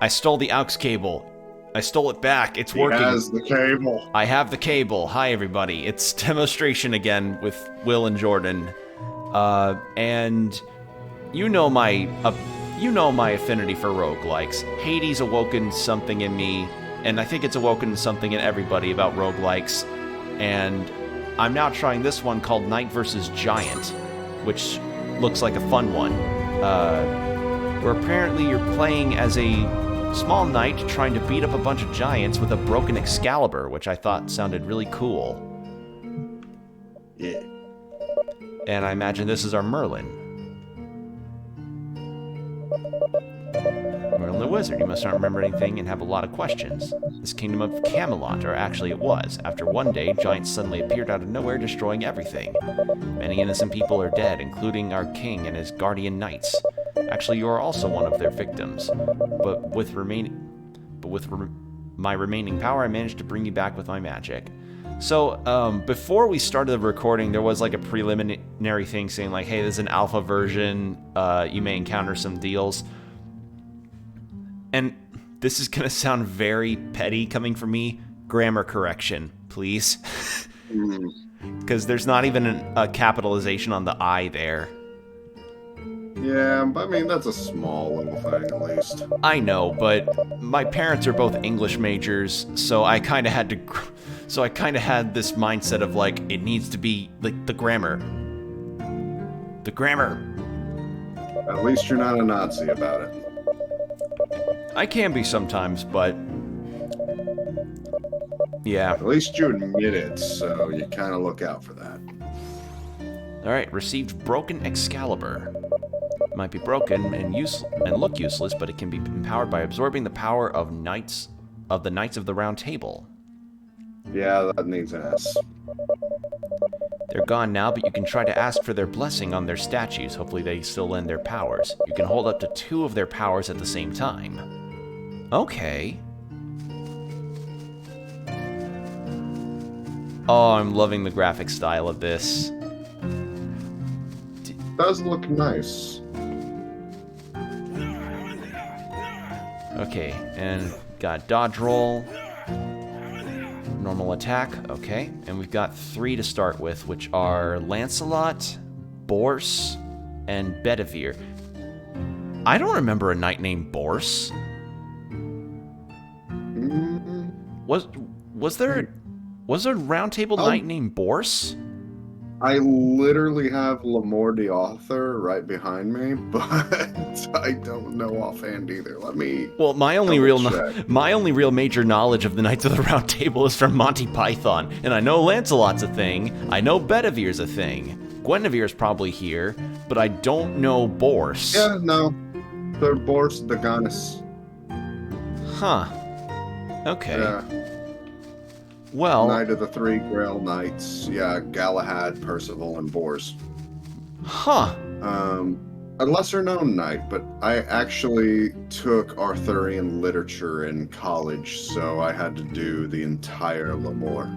I stole the aux cable. I stole it back. It's working. He has the cable. I have the cable. Hi, everybody. It's Demostration again with Will and Jordan. And you know my affinity for roguelikes. Hades awoken something in me, and I think it's awoken something in everybody about roguelikes. And I'm now trying this one called Knight vs. Giant, which looks like a fun one. Where apparently you're playing as a small knight trying to beat up a bunch of giants with a broken Excalibur, which I thought sounded really cool. Yeah. And I imagine this is our Merlin. Merlin the Wizard, you must not remember anything and have a lot of questions. This kingdom of Camelot, or actually it was. After one day, giants suddenly appeared out of nowhere, destroying everything. Many innocent people are dead, including our king and his guardian knights. Actually, you are also one of their victims. But with my remaining power, I managed to bring you back with my magic. So, before we started the recording, there was like a preliminary thing saying like, hey, this is an alpha version, you may encounter some deals. And this is gonna sound very petty coming from me. Grammar correction, please. Because there's not even a capitalization on the I there. Yeah, but I mean, that's a small little thing at least. I know, but my parents are both English majors, so I kind of had this mindset of like, it needs to be like the grammar. The grammar. At least you're not a Nazi about it. I can be sometimes, but yeah. At least you admit it, so you kind of look out for that. Alright, received broken Excalibur. It might be broken and look useless, but it can be empowered by absorbing the power of the Knights of the Round Table. Yeah, that needs an S. They're gone now, but you can try to ask for their blessing on their statues. Hopefully they still lend their powers. You can hold up to 2 of their powers at the same time. Okay. Oh, I'm loving the graphic style of this. Does look nice. Okay, and got dodge roll. Normal attack, okay. And we've got 3 to start with, which are Lancelot, Bourse, and Bedivere. I don't remember a knight named Bourse. Was there a round table knight named Bourse? I literally have Lamore the author right behind me, but I don't know offhand either. Let me. Well, my only real major knowledge of the Knights of the Round Table is from Monty Python, and I know Lancelot's a thing. I know Bedivere's a thing. Guinevere's probably here, but I don't know Bourse. Yeah, no, they're Bourse the goddess. Huh. Okay. Yeah. Well, Knight of the 3 Grail Knights. Yeah, Galahad, Percival, and Bors. Huh. A lesser known knight, but I actually took Arthurian literature in college, so I had to do the entire Lamore.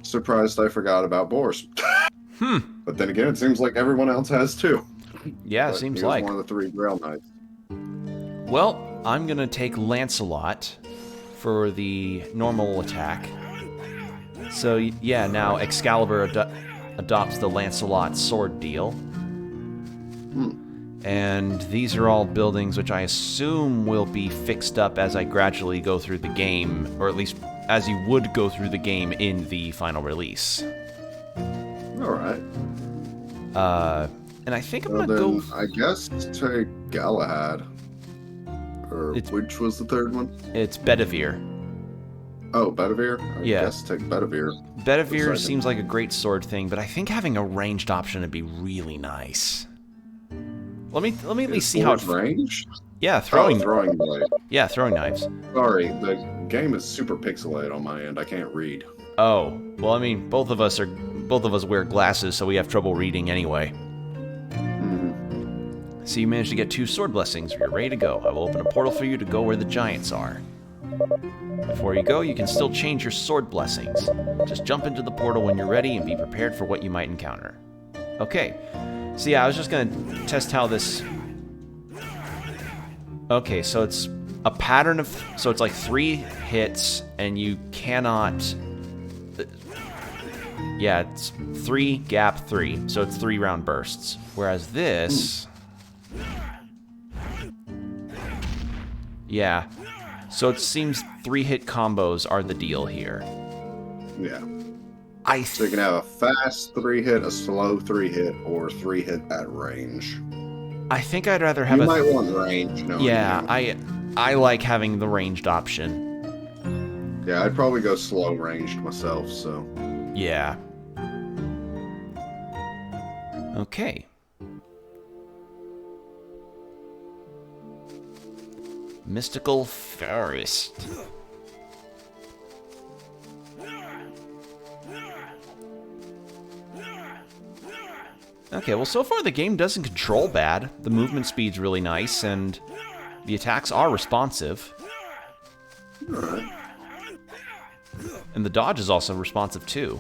Surprised I forgot about Bors. But then again, it seems like everyone else has too. Yeah, but seems he was like. one of the 3 Grail Knights. Well, I'm gonna take Lancelot for the normal attack. So yeah, now Excalibur adopts the Lancelot sword deal. And these are all buildings which I assume will be fixed up as I gradually go through the game, or at least as you would go through the game in the final release. Alright. And I think I'm Well, gonna then, go... I guess take Galahad. Or which was the third one? It's Bedivere. Oh, Bedivere? I Yeah. guess take Bedivere. Bedivere seems like a great sword thing, but I think having a ranged option would be really nice. Let me at least see how it's range. Yeah, throwing blade. Yeah, throwing knives. Sorry, the game is super pixelated on my end. I can't read. Oh, well, I mean, both of us wear glasses, so we have trouble reading anyway. So you managed to get 2 sword blessings. You're ready to go. I will open a portal for you to go where the giants are. Before you go, you can still change your sword blessings. Just jump into the portal when you're ready and be prepared for what you might encounter. Okay. So yeah, I was just gonna test how this... Okay, so it's a pattern of... So it's like 3 hits, and you cannot... Yeah, it's 3, gap, 3. So it's 3 round bursts. Whereas this... Yeah. So it seems 3-hit combos are the deal here. Yeah. So you can have a fast 3-hit, a slow 3-hit, or 3-hit at range. I think I'd rather have You might want range, no. Yeah, I like having the ranged option. Yeah, I'd probably go slow ranged myself, so... Yeah. Okay. Mystical Forest. Okay, well, so far the game doesn't control bad. The movement speed's really nice, and the attacks are responsive. Alright. And the dodge is also responsive, too.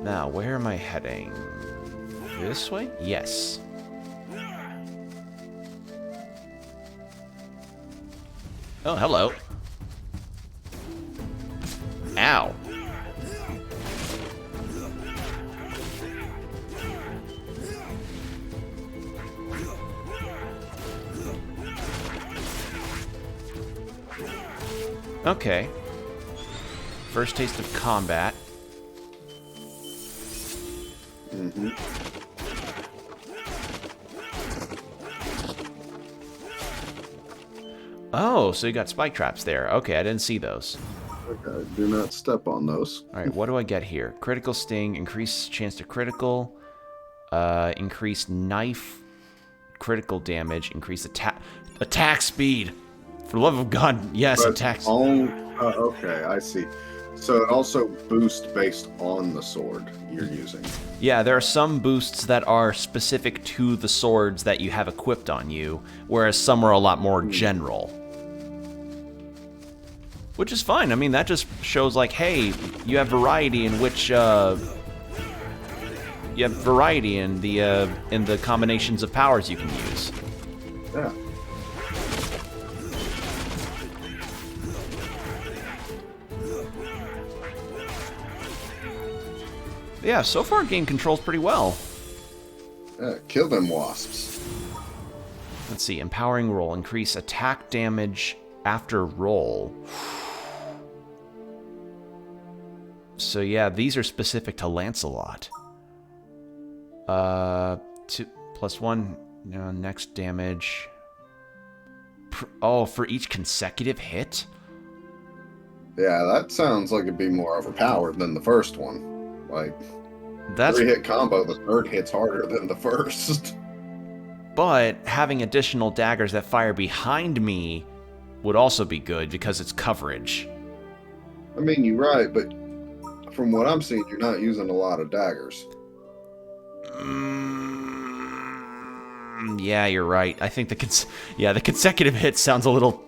Now, where am I heading? This way? Yes. Oh, hello. Ow. Okay. First taste of combat. Mm-hmm. Oh, so you got spike traps there. Okay, I didn't see those. Okay, do not step on those. Alright, what do I get here? Critical sting, increase chance to critical, increase knife, critical damage, increase attack speed. For the love of God, yes, But attack speed. Okay, I see. So it also boosts based on the sword you're using. Yeah, there are some boosts that are specific to the swords that you have equipped on you, whereas some are a lot more general. Which is fine. I mean, that just shows like, hey, you have variety in which, you have variety in the combinations of powers you can use. Yeah. Yeah, so far game controls pretty well. Kill them wasps. Let's see, empowering roll, increase attack damage after roll. So yeah, these are specific to Lancelot. 2+1 next damage. Oh, for each consecutive hit? Yeah, that sounds like it'd be more overpowered than the first one. Like, That's 3-hit combo, the third hit's harder than the first. But having additional daggers that fire behind me would also be good because it's coverage. I mean, you're right, but from what I'm seeing, you're not using a lot of daggers. Yeah, you're right. I think the consecutive hit sounds a little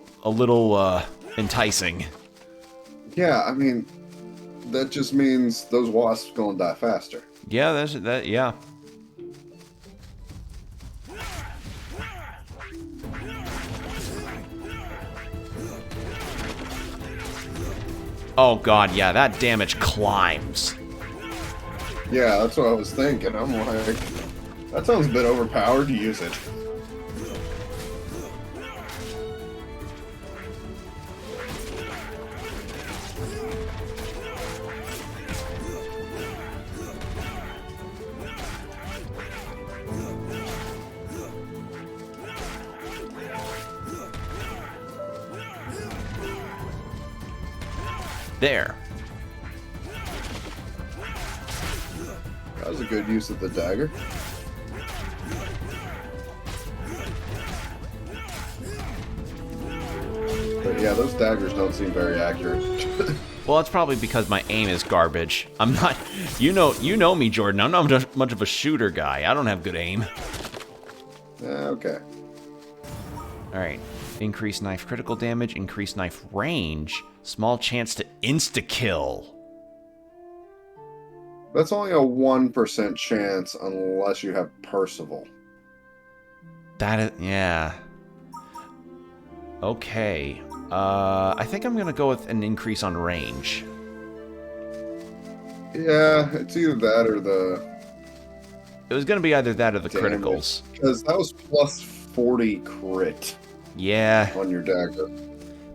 enticing. Yeah, I mean, that just means those wasps gonna die faster. Yeah, that. Yeah. Oh god, yeah, that damage climbs. Yeah, that's what I was thinking. I'm like, that sounds a bit overpowered to use it. There. That was a good use of the dagger. But yeah, those daggers don't seem very accurate. Well, that's probably because my aim is garbage. I'm not. You know me, Jordan. I'm not much of a shooter guy. I don't have good aim. Okay. All right. Increase knife critical damage. Increase knife range. Small chance to insta-kill. That's only a 1% chance unless you have Percival. Yeah. Okay. I think I'm gonna go with an increase on range. Yeah, it's either that or the It was gonna be either that or the damage, criticals. because that was plus 40 crit Yeah, on your dagger.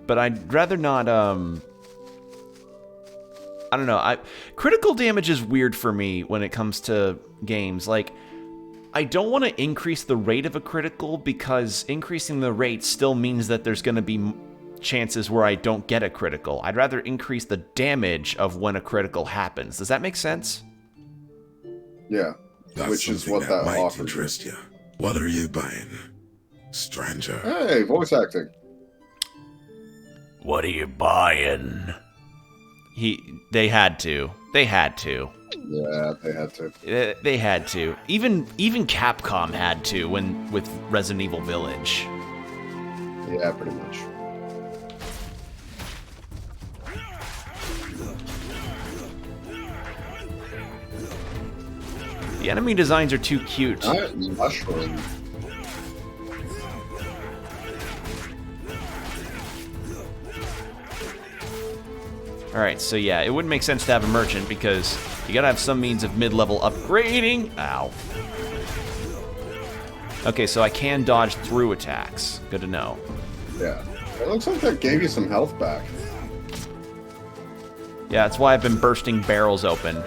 but I'd rather not. I don't know. Critical damage is weird for me when it comes to games. Like, I don't want to increase the rate of a critical because increasing the rate still means that there's going to be chances where I don't get a critical. I'd rather increase the damage of when a critical happens. Does that make sense? Yeah, That's which is something what that that might offers. interest you. What are you buying, stranger? Hey, voice acting. What are you buying? They had to. They had to. Yeah, they had to. They had to. Even Capcom had to with Resident Evil Village. Yeah, pretty much. The enemy designs are too cute. Mushroom. Alright, so yeah, it wouldn't make sense to have a merchant because you gotta have some means of mid-level upgrading. Ow. Okay, so I can dodge through attacks. Good to know. Yeah. It looks like that gave you some health back. Yeah, that's why I've been bursting barrels open.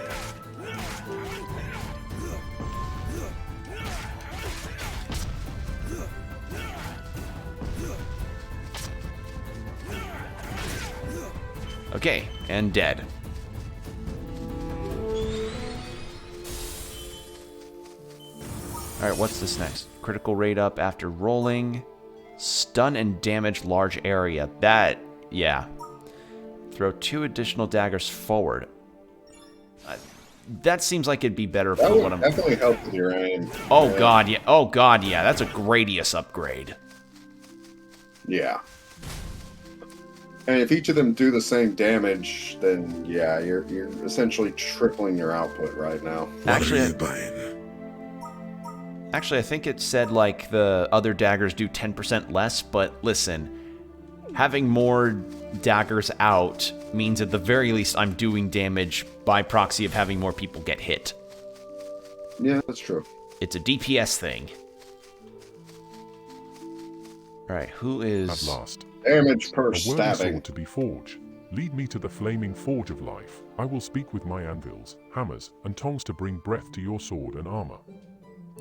Okay, and dead. Alright, what's this next? Critical rate up after rolling. Stun and damage large area. That, yeah. Throw 2 additional daggers forward. That seems like it'd be better That for would what I'm... definitely help with your aim. Oh god, yeah. Oh god, yeah. That's a Gradius upgrade. Yeah. And if each of them do the same damage, then yeah, you're essentially tripling your output right now. What are you buying? Actually, I think it said, like, the other daggers do 10% less, but listen, having more daggers out means at the very least I'm doing damage by proxy of having more people get hit. Yeah, that's true. It's a DPS thing. Alright, who is... At last. Damage per A worthy stabbing. sword to be forged. Lead me to the flaming forge of life. I will speak with my anvils, hammers, and tongs to bring breath to your sword and armor.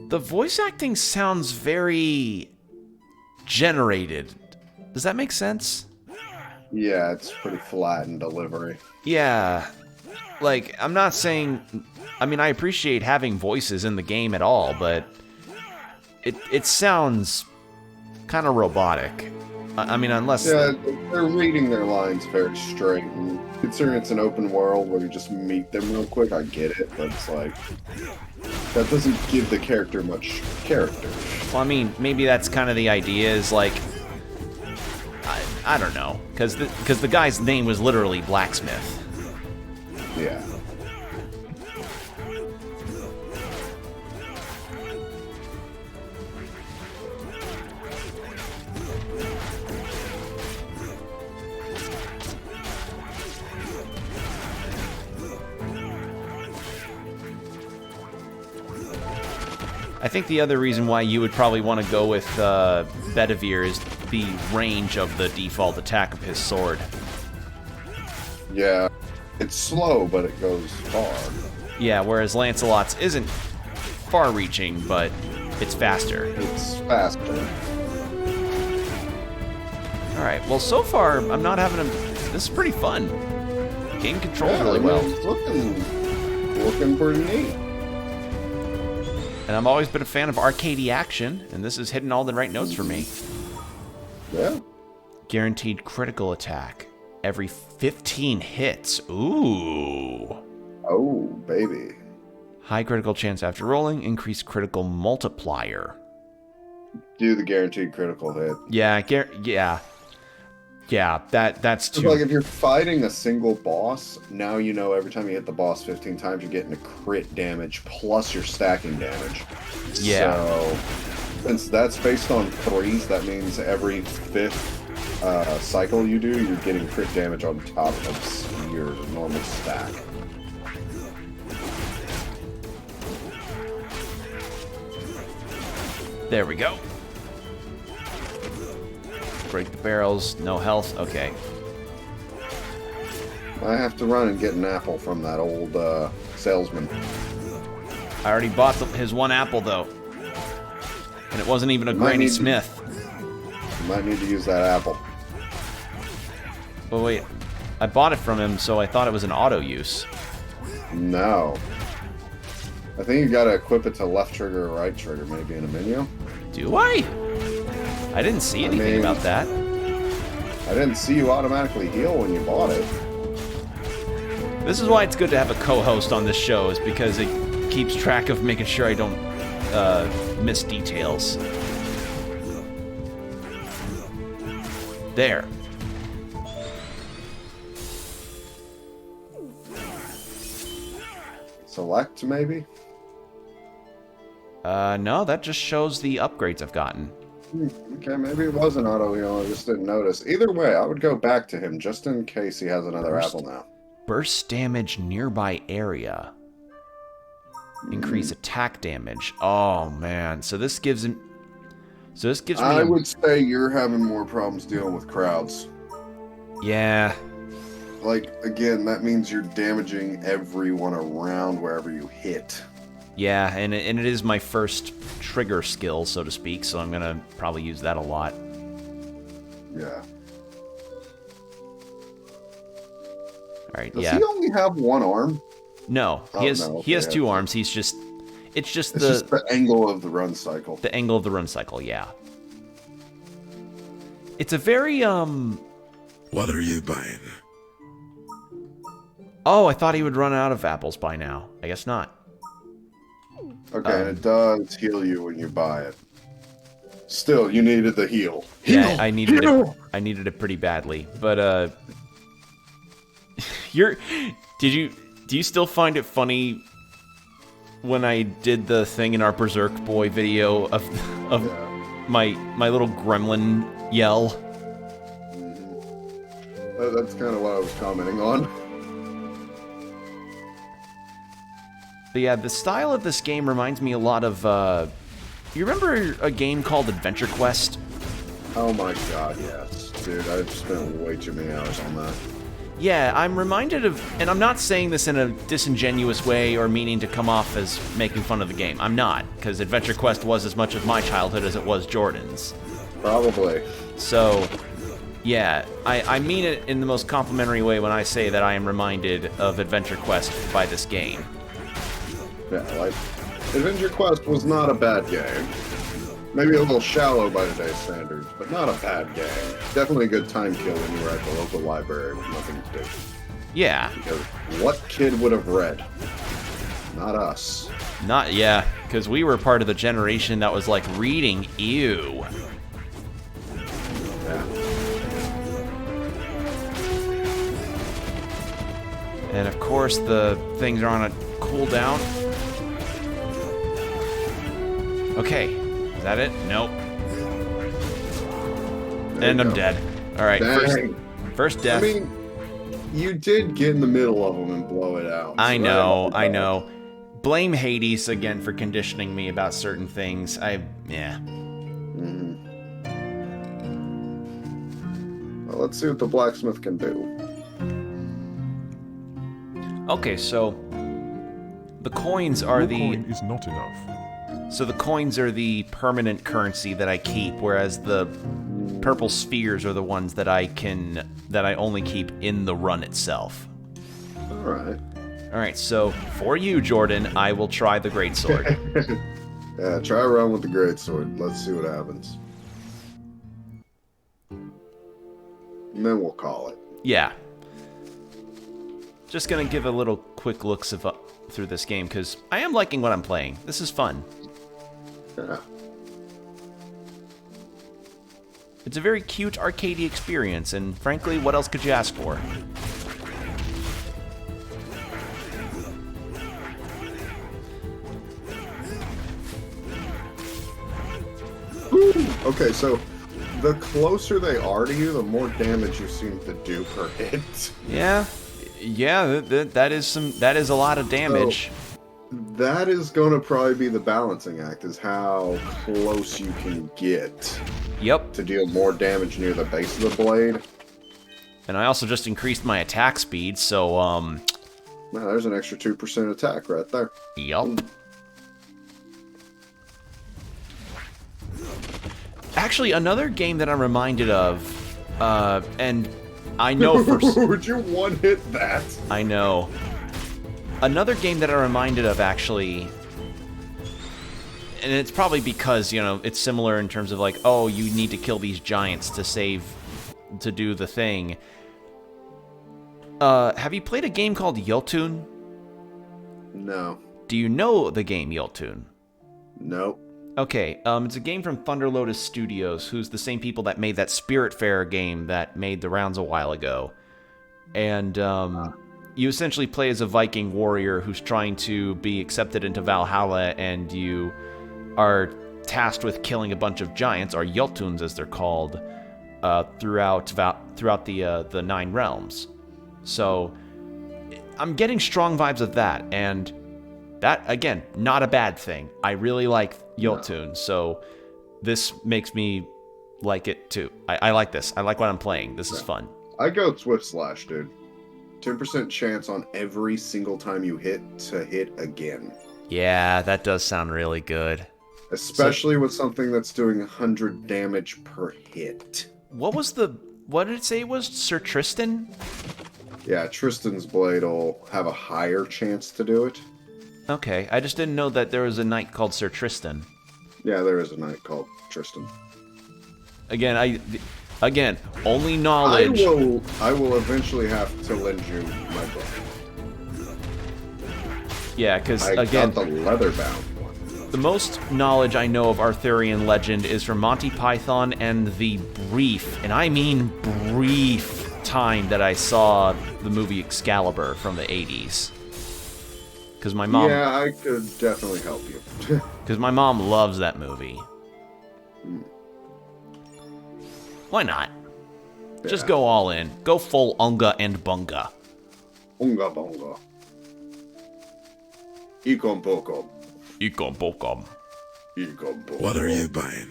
The voice acting sounds very... generated. Does that make sense? Yeah, it's pretty flat in delivery. Yeah. Like, I'm not saying... I mean, I appreciate having voices in the game at all, but... It sounds... kind of robotic. I mean, unless... Yeah, they're reading their lines very straight, and considering it's an open world where you just meet them real quick, I get it, but it's like... that doesn't give the character much character. Well, I mean, maybe that's kind of the idea, is like... I don't know, because the guy's name was literally Blacksmith. Yeah. I think the other reason why you would probably want to go with Bedivere is the range of the default attack of his sword. Yeah. It's slow, but it goes far. Yeah, whereas Lancelot's isn't far-reaching, but it's faster. It's faster. Alright, well, so far, I'm not having a... This is pretty fun. Game controls really well. It's looking pretty neat. And I've always been a fan of arcadey action, and this is hitting all the right notes for me. Yeah. Guaranteed critical attack. Every 15 hits. Ooh. Oh, baby. High critical chance after rolling. Increased critical multiplier. Do the guaranteed critical hit. Yeah, Yeah, that's It's too... like if you're fighting a single boss, now you know every time you hit the boss 15 times, you're getting a crit damage plus your stacking damage. Yeah. So Since that's based on threes, that means every fifth cycle you do, you're getting crit damage on top of your normal stack. There we go. Break the barrels. No health. Okay. I have to run and get an apple from that old salesman. I already bought his one apple, though. And it wasn't even a Granny Smith. You might need to use that apple. But wait. I bought it from him, so I thought it was an auto use. No. I think you gotta equip it to left trigger or right trigger, maybe in a menu. Do I? I didn't see anything about that. I didn't see you automatically heal when you bought it. This is why it's good to have a co-host on this show, is because it keeps track of making sure I don't miss details. There. Select, maybe? No, that just shows the upgrades I've gotten. Okay, maybe it was an auto heal, I just didn't notice. Either way, I would go back to him just in case he has another apple now. Burst damage nearby area. Increase attack damage. Oh man, so this gives him. So this gives me. I would say you're having more problems dealing with crowds. Yeah. Like, again, that means you're damaging everyone around wherever you hit. Yeah, and it is my first trigger skill, so to speak, so I'm gonna probably use that a lot. Yeah. Alright, Does yeah. he only have one arm? No, Oh, he has no, he has okay, two okay. arms. He's just it's just the angle of the run cycle. The angle of the run cycle, yeah. It's a very What are you buying? Oh, I thought he would run out of apples by now. I guess not. Okay, and it does heal you when you buy it. Still, you needed the heal. Yeah, I needed it. I needed it pretty badly. But do you still find it funny when I did the thing in our Berserk Boy video of Yeah. my little gremlin yell? That's kind of what I was commenting on. But yeah, the style of this game reminds me a lot of you remember a game called Adventure Quest? Oh my god, yes. Dude, I've spent way too many hours on that. Yeah, I'm reminded of, and I'm not saying this in a disingenuous way or meaning to come off as making fun of the game. I'm not, because Adventure Quest was as much of my childhood as it was Jordan's. Probably. So, yeah, I mean it in the most complimentary way when I say that I am reminded of Adventure Quest by this game. Yeah, like, Adventure Quest was not a bad game. Maybe a little shallow by today's standards, but not a bad game. Definitely a good time kill when you were at the local library with nothing to do. Yeah. Because what kid would have read? Not us. Yeah, because we were part of the generation that was like reading, ew. Yeah. And of course the things are on a cooldown. Okay, is that it? Nope. And I'm dead. Alright, first death. I mean, you did get in the middle of them and blow it out. I know. Blame Hades again for conditioning me about certain things. Yeah. Well, let's see what the blacksmith can do. Okay, so the coins are Your the coin is not enough. So the coins are the permanent currency that I keep, whereas the purple spheres are the ones that I only keep in the run itself. Alright. Alright, so for you, Jordan, I will try the greatsword. Yeah, try a run with the greatsword. Let's see what happens. And then we'll call it. Yeah. Just gonna give a little quick looks through this game, because I am liking what I'm playing. This is fun. Yeah. It's a very cute arcadey experience, and frankly, what else could you ask for? Okay, so the closer they are to you, the more damage you seem to do per hit. Yeah, that is a lot of damage. That is going to probably be the balancing act, is how close you can get Yep. to deal more damage near the base of the blade. And I also just increased my attack speed, so Wow, there's an extra 2% attack right there. Yup. Actually, another game that I'm reminded of, and I know for... Would you one-hit that? I know. Another game that I'm reminded of, actually, and it's probably because, you know, it's similar in terms of like, oh, you need to kill these giants to do the thing. Have you played a game called Yeltoon? No. Do you know the game Yeltoon? Nope. Okay, it's a game from Thunder Lotus Studios, who's the same people that made that Spiritfarer game that made the rounds a while ago. And, you essentially play as a Viking warrior who's trying to be accepted into Valhalla, and you are tasked with killing a bunch of giants, or Yeltoons as they're called, throughout the 9 realms. So, I'm getting strong vibes of that, and that, again, not a bad thing. I really like Yeltoon, so this makes me like it too. I like this. I like what I'm playing. This is fun. I go Swift Slash, dude. 10% chance on every single time you hit to hit again. Yeah, that does sound really good. Especially with something that's doing 100 damage per hit. What did it say it was? Sir Tristan? Yeah, Tristan's blade will have a higher chance to do it. Okay, I just didn't know that there was a knight called Sir Tristan. Yeah, there is a knight called Tristan. Again, only knowledge. I will eventually have to lend you my book. Yeah, because I again, got the leather-bound one. the most knowledge I know of Arthurian legend is from Monty Python and the brief, and I mean brief, time that I saw the movie Excalibur from the 80s. Because my mom... Yeah, I could definitely help you. Because my mom loves that movie. Why not? Yeah. Just go all in. Go full Unga and Bunga. Unga bonga. Ikon pokom. Ikom bokom. Ikon pokom. What are you buying?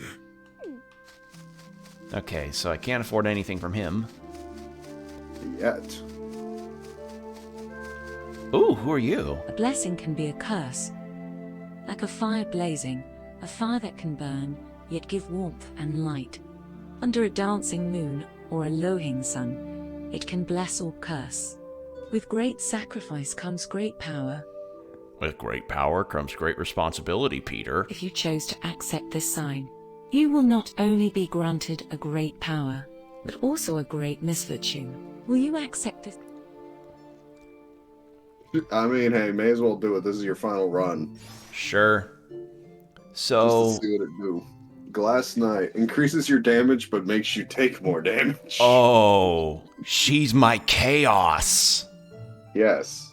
Okay, so I can't afford anything from him. Yet. Ooh, who are you? A blessing can be a curse. Like a fire blazing, a fire that can burn, yet give warmth and light. Under a dancing moon or a lowing sun, it can bless or curse. With great sacrifice comes great power. With great power comes great responsibility, Peter. If you chose to accept this sign, you will not only be granted a great power, but also a great misfortune. Will you accept this? I mean, hey, may as well do it. This is your final run. Sure. Just So... to see what it do. Glass Knight increases your damage, but makes you take more damage. Oh, she's my chaos. Yes.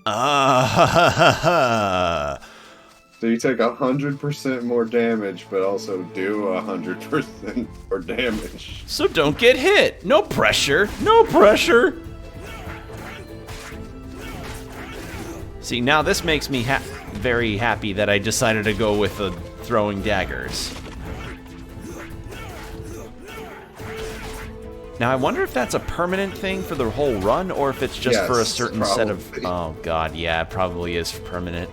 Ah, So you take 100% more damage, but also do 100% more damage. So don't get hit. No pressure. No pressure. See, now this makes me very happy that I decided to go with the throwing daggers. Now, I wonder if that's a permanent thing for the whole run, or if it's just Yes, for a certain set of... probably. Oh, God, yeah, it probably is permanent.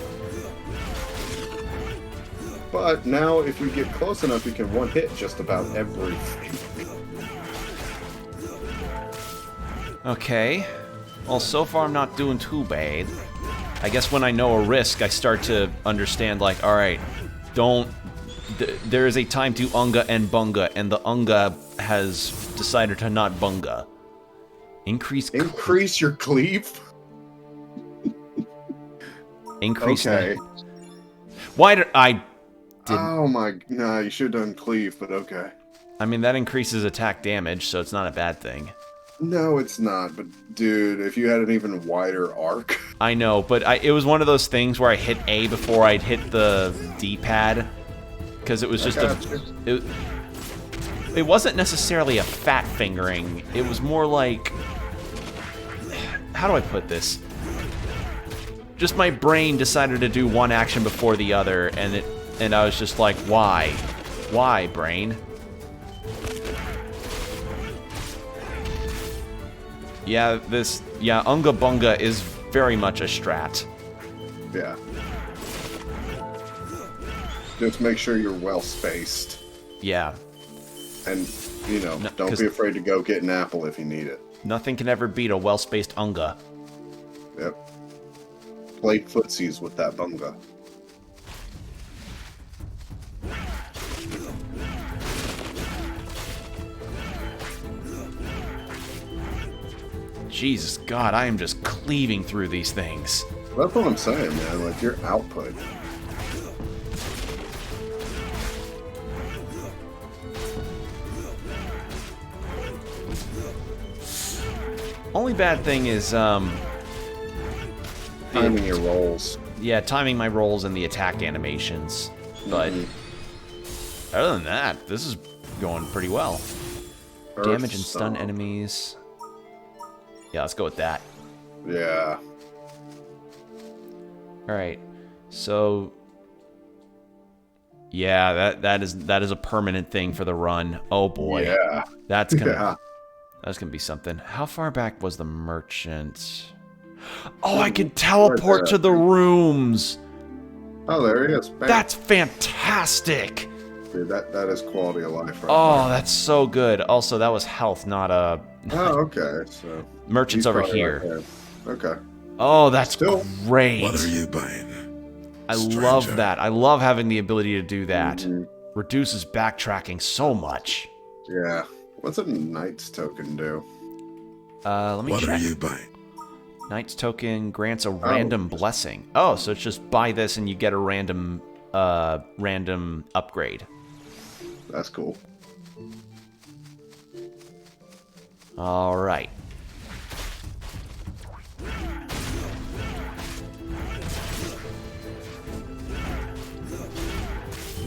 But now, if you get close enough, you can one-hit just about everything. Okay. Well, so far I'm not doing too bad. I guess when I know a risk, I start to understand, like, alright, don't... there is a time to Unga and Bunga, and the Unga has decided to not Bunga. Increase Increase your cleave? Increase Okay. Why did I... didn't... Oh my... Nah, you should have done cleave, but okay. I mean, that increases attack damage, so it's not a bad thing. No, it's not, but dude, if you had an even wider arc... I know, but it was one of those things where I hit A before I'd hit the D-pad. because it was just Gotcha. it wasn't necessarily a fat fingering. It was more like, how do I put this? Just my brain decided to do one action before the other, and I was just like, why? Why, brain? Yeah, Unga Bunga is very much a strat. Yeah. Just make sure you're well spaced. Yeah. And, you know, No, don't 'cause- be afraid to go get an apple if you need it. Nothing can ever beat a well-spaced Unga. Yep. Play footsies with that bunga. Jesus God, I am just cleaving through these things. That's what I'm saying, man. Like, your output. Only bad thing is, Timing your rolls. yeah, timing my rolls and the attack animations. But other than that, this is going pretty well. Damage and stun Earthstone. enemies. Yeah, let's go with that. Yeah. All right, so yeah, that is a permanent thing for the run. Oh boy, Yeah. that's gonna Yeah. that's gonna be something. How far back was the merchant? Oh, I can teleport to the rooms. Oh, there he is. Bam. That's fantastic. Dude, that is quality of life right Oh, that's so good. Also, that was health, not a there. Oh, okay. So merchant's he's over probably here. right there. Okay. Oh, that's Still- great. What are you buying? I stranger? love that. I love having the ability to do that. Mhm. Reduces backtracking so much. Yeah. What's a knight's token do? Let me What check. are you buying? Knight's token grants a random blessing. Oh, so it's just buy this and you get a random upgrade. That's cool. All right.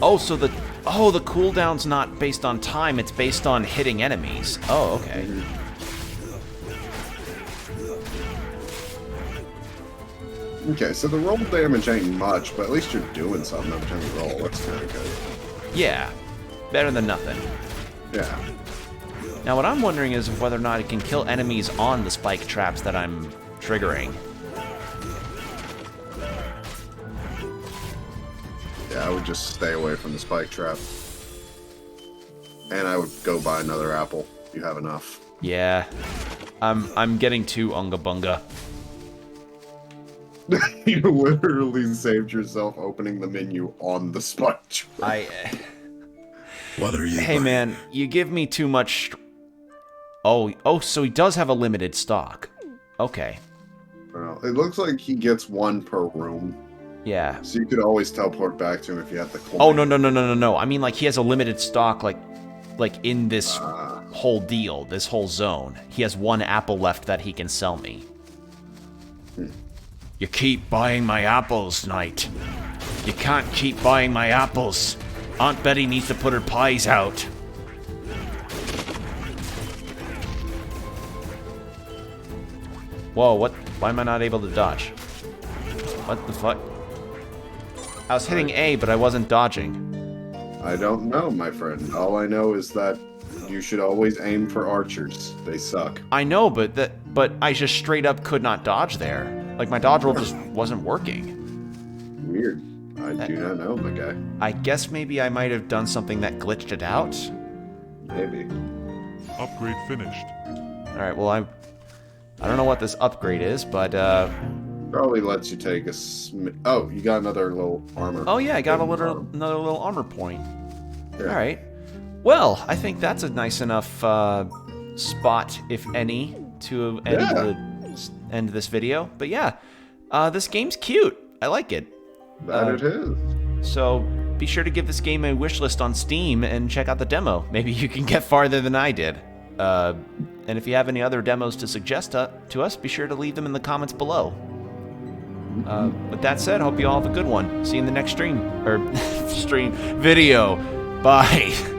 Oh, so the cooldown's not based on time, it's based on hitting enemies. Oh, okay. Okay, so the roll damage ain't much, but at least you're doing something every time you roll. That's kind of good. Yeah. Better than nothing. Yeah. Now what I'm wondering is whether or not it can kill enemies on the spike traps that I'm triggering. Yeah, I would just stay away from the spike trap. And I would go buy another apple. You have enough. Yeah. I'm getting too Unga Bunga. You literally saved yourself opening the menu on the spike trap. What are you Hey buying? man, you give me too much. Oh, so he does have a limited stock. Okay. Well, it looks like he gets one per room. Yeah. So you could always teleport back to him if you had the coin. Oh no. I mean, like he has a limited stock, like in this whole deal, this whole zone. He has one apple left that he can sell me. You keep buying my apples, Knight. You can't keep buying my apples. Aunt Betty needs to put her pies out. Whoa, what? Why am I not able to dodge? What the fuck? I was hitting A, but I wasn't dodging. I don't know, my friend. All I know is that you should always aim for archers. They suck. I know, but I just straight up could not dodge there. Like my dodge roll just wasn't working. Weird. I do not know, my guy. I guess maybe I might have done something that glitched it out. Maybe. Upgrade finished. All right, well I don't know what this upgrade is, but Probably lets you take a oh, you got another little armor. oh yeah, I got another little armor point. Yeah. All right. Well, I think that's a nice enough spot, if any, to end this video. But yeah, this game's cute. I like it. That it is. So be sure to give this game a wish list on Steam and check out the demo. Maybe you can get farther than I did. And if you have any other demos to suggest to us, be sure to leave them in the comments below. With that said, hope you all have a good one. See you in the next stream. Or, stream. Video. Bye.